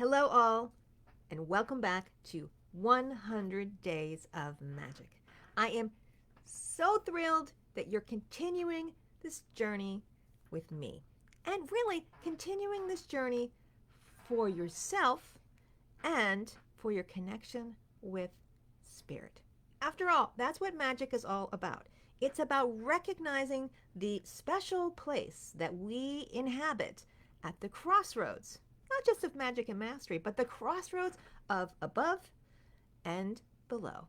Hello, all, and welcome back to 100 Days of Magic. I am so thrilled that you're continuing this journey with me, and really continuing this journey for yourself and for your connection with spirit. After all, that's what magic is all about. It's about recognizing the special place that we inhabit at the crossroads, not just of magic and mastery, but the crossroads of above and below.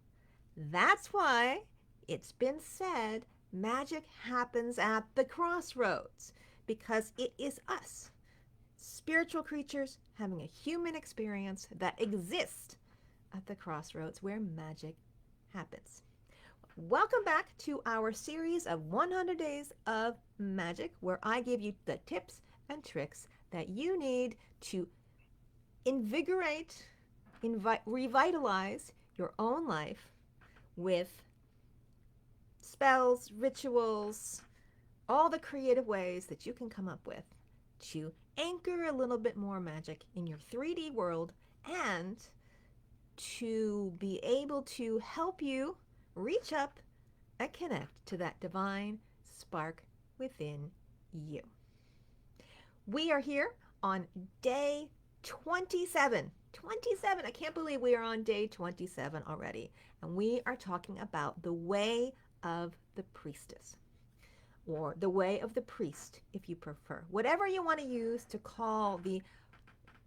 That's why it's been said magic happens at the crossroads, because it is us, spiritual creatures having a human experience that exist at the crossroads where magic happens. Welcome back to our series of 100 Days of Magic, where I give you the tips and tricks that you need to invigorate, revitalize your own life with spells, rituals, all the creative ways that you can come up with to anchor a little bit more magic in your 3D world and to be able to help you reach up and connect to that divine spark within you. We are here on day 27. 27. I can't believe we are on day 27 already. And we are talking about the way of the priestess, or the way of the priest, if you prefer. Whatever you want to use to call the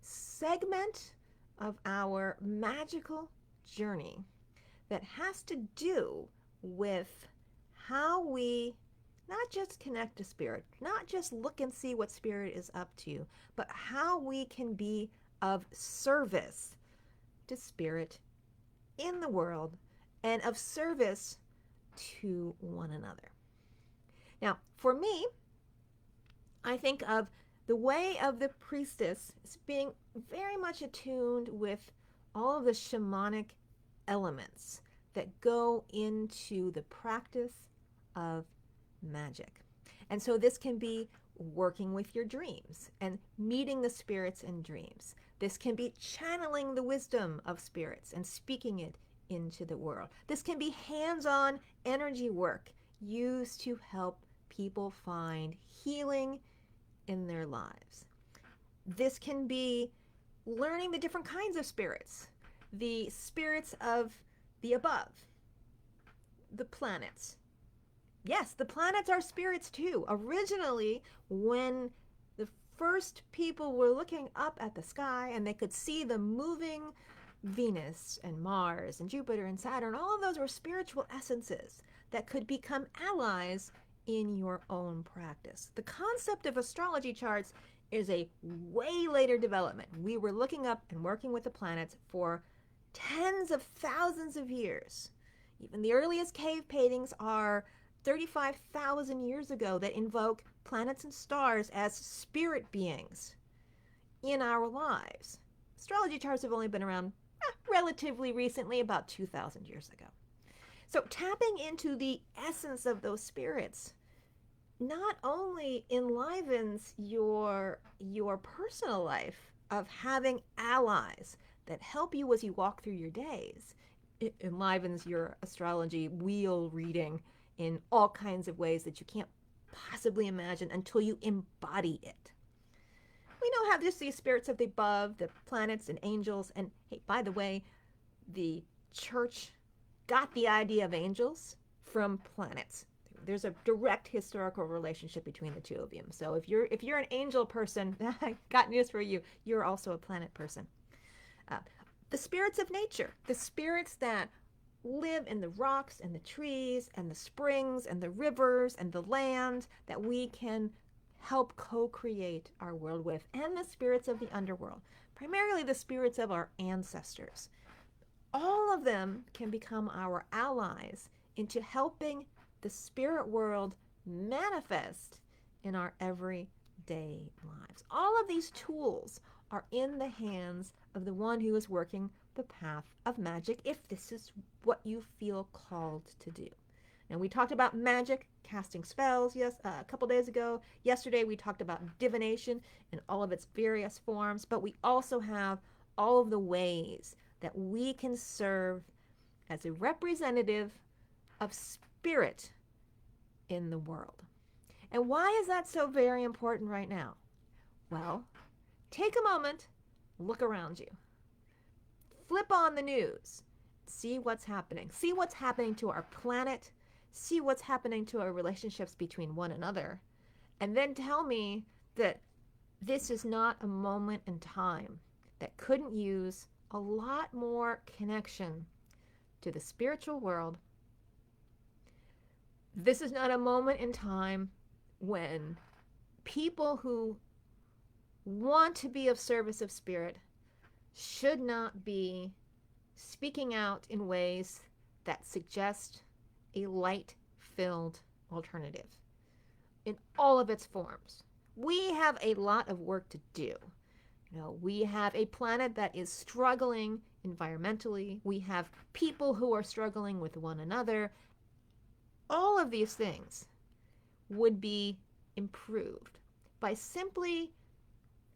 segment of our magical journey that has to do with how we not just connect to spirit, not just look and see what spirit is up to, but how we can be of service to spirit in the world and of service to one another. Now, for me, I think of the way of the priestess as being very much attuned with all of the shamanic elements that go into the practice of magic. And so this can be working with your dreams and meeting the spirits in dreams. This can be channeling the wisdom of spirits and speaking it into the world. This can be hands-on energy work used to help people find healing in their lives. This can be learning the different kinds of spirits, the spirits of the above, the planets. Yes, the planets are spirits too. Originally, when the first people were looking up at the sky and they could see the moving Venus and Mars and Jupiter and Saturn, all of those were spiritual essences that could become allies in your own practice. The concept of astrology charts is a way later development. We were looking up and working with the planets for tens of thousands of years. Even the earliest cave paintings are 35,000 years ago that invoke planets and stars as spirit beings in our lives. Astrology charts have only been around relatively recently, about 2,000 years ago. So tapping into the essence of those spirits not only enlivens your personal life of having allies that help you as you walk through your days, it enlivens your astrology wheel reading in all kinds of ways that you can't possibly imagine until you embody it. We know how there's these spirits of the above, the planets and angels, and hey, by the way, the church got the idea of angels from planets. There's a direct historical relationship between the two of them. So if you're an angel person, I got news for you. You're also a planet person. The spirits of nature, the spirits that live in the rocks and the trees and the springs and the rivers and the land that we can help co-create our world with, and the spirits of the underworld, primarily the spirits of our ancestors. All of them can become our allies into helping the spirit world manifest in our everyday lives. All of these tools are in the hands of the one who is working the path of magic, if this is what you feel called to do. And we talked about magic, casting spells, a couple days ago. Yesterday we talked about divination in all of its various forms, but we also have all of the ways that we can serve as a representative of spirit in the world. And why is that so very important right now? Well, take a moment, look around you. Flip on the news. See what's happening. See what's happening to our planet. See what's happening to our relationships between one another. And then tell me that this is not a moment in time that couldn't use a lot more connection to the spiritual world. This is not a moment in time when people who want to be of service of spirit should not be speaking out in ways that suggest a light-filled alternative in all of its forms. We have a lot of work to do. We have a planet that is struggling environmentally. We have people who are struggling with one another. All of these things would be improved by simply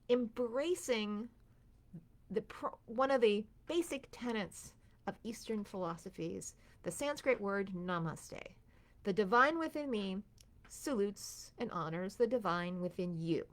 embracing one of the basic tenets of Eastern philosophies, the Sanskrit word namaste. The divine within me salutes and honors the divine within you.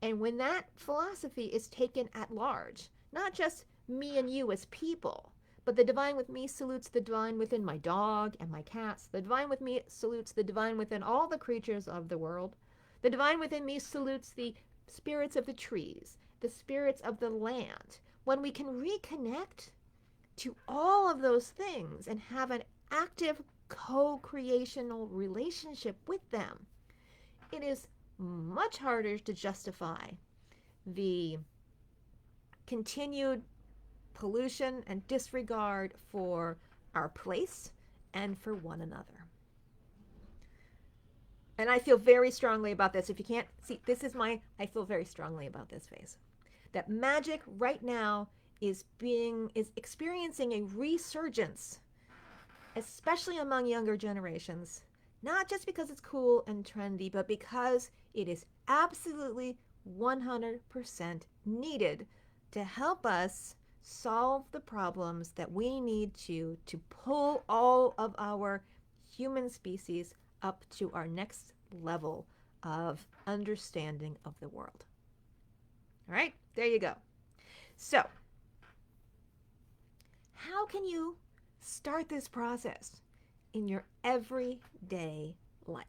And when that philosophy is taken at large, not just me and you as people, but the divine with me salutes the divine within my dog and my cats. The divine with me salutes the divine within all the creatures of the world. The divine within me salutes the spirits of the trees, the spirits of the land. When we can reconnect to all of those things and have an active co-creational relationship with them, it is much harder to justify the continued pollution and disregard for our place and for one another. And I feel very strongly about this. If you can't see, I feel very strongly about this phase. That magic right now is experiencing a resurgence, especially among younger generations, not just because it's cool and trendy, but because it is absolutely 100% needed to help us solve the problems that we need to pull all of our human species up to our next level of understanding of the world. All right, there you go. So, how can you start this process in your everyday life?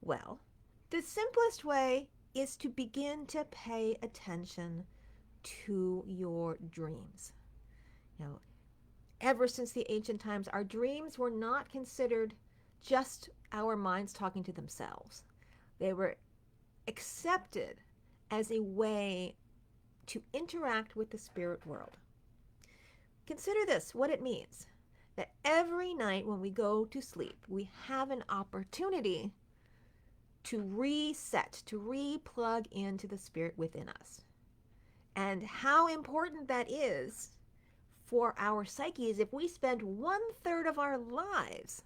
Well, the simplest way is to begin to pay attention to your dreams. Ever since the ancient times, our dreams were not considered just our minds talking to themselves. They were accepted as a way to interact with the spirit world. Consider this, what it means. That every night when we go to sleep, we have an opportunity to reset, to re-plug into the spirit within us. And how important that is for our psyches if we spend 1/3 of our lives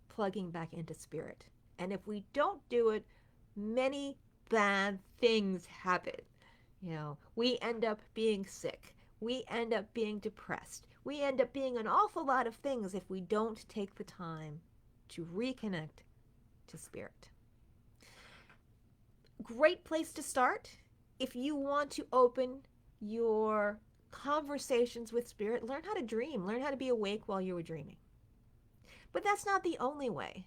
plugging back into spirit. And if we don't do it, many bad things happen. We end up being sick. We end up being depressed. We end up being an awful lot of things if we don't take the time to reconnect to spirit. Great place to start if you want to open your conversations with spirit. Learn how to dream. Learn how to be awake while you were dreaming. But that's not the only way.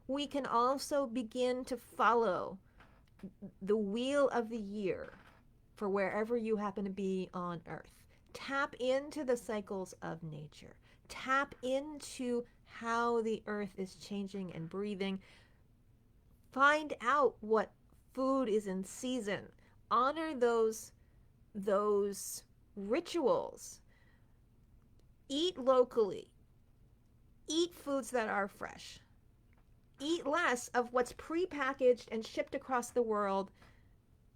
We can also begin to follow the wheel of the year for wherever you happen to be on Earth. Tap into the cycles of nature. Tap into how the Earth is changing and breathing. Find out what food is in season. Honor those rituals. Eat locally. Eat foods that are fresh. Eat less of what's prepackaged and shipped across the world,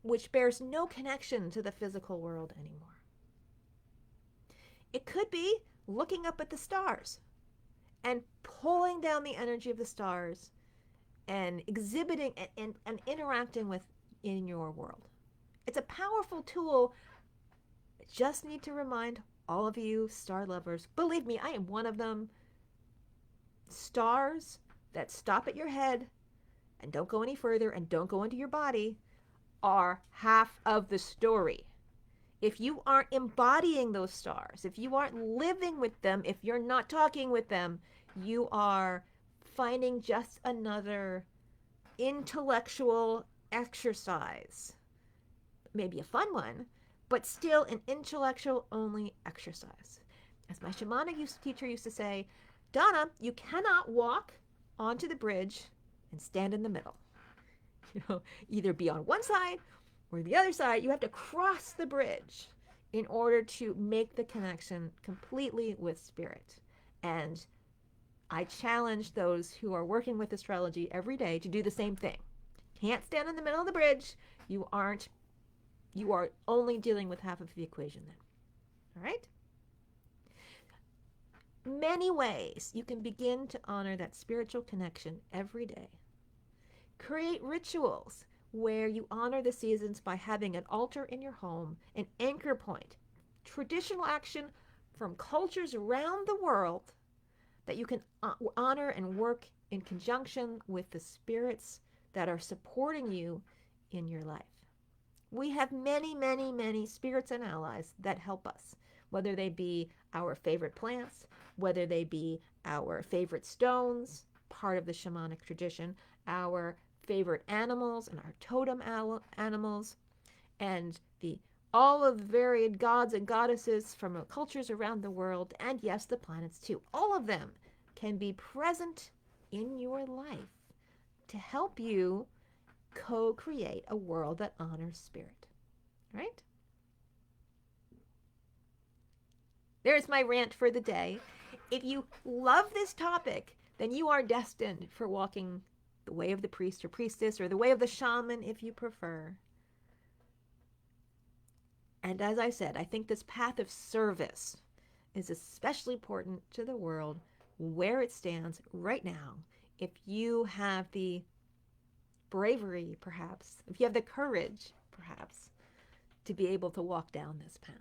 which bears no connection to the physical world anymore. It could be looking up at the stars and pulling down the energy of the stars and exhibiting and interacting with in your world. It's a powerful tool I just need to remind all of you star lovers, believe me, I am one of them. Stars that stop at your head and don't go any further and don't go into your body are half of the story. If you aren't embodying those stars, if you aren't living with them, if you're not talking with them, you are finding just another intellectual exercise. Maybe a fun one, but still an intellectual only exercise. As my shamanic teacher used to say, Donna, you cannot walk onto the bridge and stand in the middle. Either be on one side or the other side. You have to cross the bridge in order to make the connection completely with spirit. And I challenge those who are working with astrology every day to do the same thing. Can't stand in the middle of the bridge. You are only dealing with half of the equation then. All right? Many ways you can begin to honor that spiritual connection every day. Create rituals where you honor the seasons by having an altar in your home, an anchor point, traditional action from cultures around the world that you can honor and work in conjunction with the spirits that are supporting you in your life. We have many, many, many spirits and allies that help us, whether they be our favorite plants, whether they be our favorite stones, part of the shamanic tradition, our favorite animals and our totem animals, and all of the varied gods and goddesses from cultures around the world, and yes, the planets too. All of them can be present in your life to help you co-create a world that honors spirit. Right? There's my rant for the day. If you love this topic, then you are destined for walking the way of the priest or priestess, or the way of the shaman if you prefer. And as I said, I think this path of service is especially important to the world where it stands right now. If you have the bravery, perhaps, if you have the courage, perhaps, to be able to walk down this path.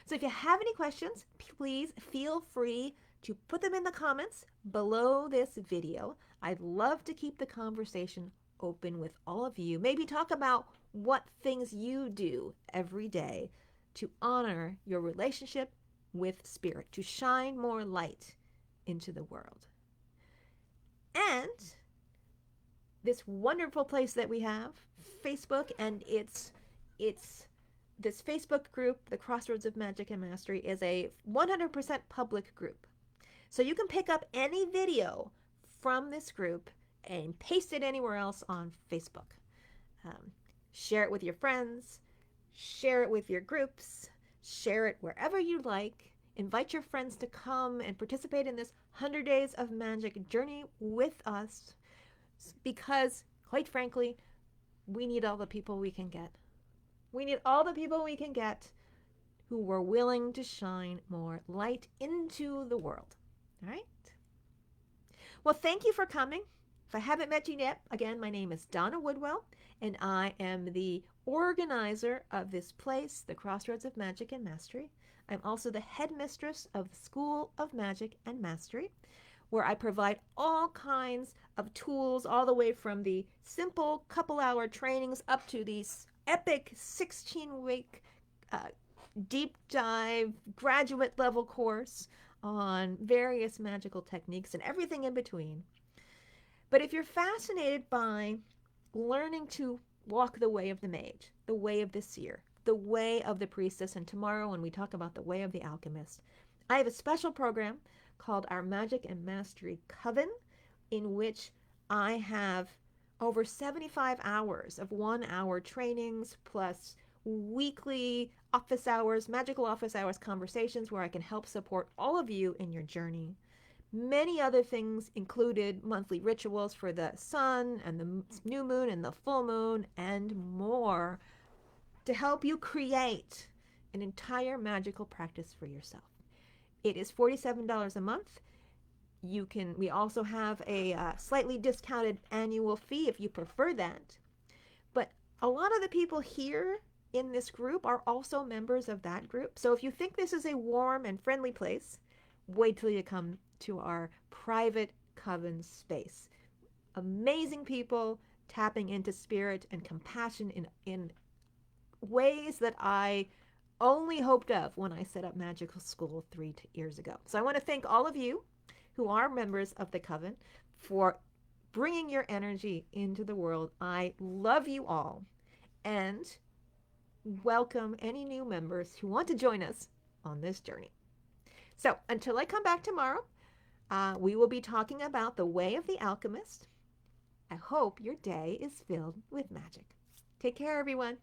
So if you have any questions, please feel free to put them in the comments below this video. I'd love to keep the conversation open with all of you. Maybe talk about what things you do every day to honor your relationship with spirit, to shine more light into the world. And this wonderful place that we have, Facebook, and it's this Facebook group, the Crossroads of Magic and Mastery, is a 100% public group. So you can pick up any video from this group and paste it anywhere else on Facebook. Share it with your friends, share it with your groups, share it wherever you like. Invite your friends to come and participate in this 100 Days of Magic journey with us, because, quite frankly, we need all the people we can get. We need all the people we can get who were willing to shine more light into the world. All right? Well, thank you for coming. If I haven't met you yet, again, my name is Donna Woodwell, and I am the organizer of this place, the Crossroads of Magic and Mastery. I'm also the headmistress of the School of Magic and Mastery, where I provide all kinds of tools, all the way from the simple couple-hour trainings up to these epic 16-week deep dive graduate level course on various magical techniques and everything in between. But if you're fascinated by learning to walk the way of the mage, the way of the seer, the way of the priestess, and tomorrow when we talk about the way of the alchemist, I have a special program called our Magic and Mastery Coven, in which I have over 75 hours of 1-hour trainings plus weekly office hours, magical office hours conversations where I can help support all of you in your journey. Many other things included monthly rituals for the sun and the new moon and the full moon and more to help you create an entire magical practice for yourself. It is $47 a month. We also have a slightly discounted annual fee if you prefer that. But a lot of the people here in this group are also members of that group. So if you think this is a warm and friendly place, wait till you come to our private Coven space. Amazing people tapping into spirit and compassion in ways that I only hoped of when I set up magical school 3 years ago. So I want to thank all of you who are members of the Coven for bringing your energy into the world. I love you all and welcome any new members who want to join us on this journey. So until I come back tomorrow, we will be talking about the way of the alchemist. I hope your day is filled with magic. Take care, everyone.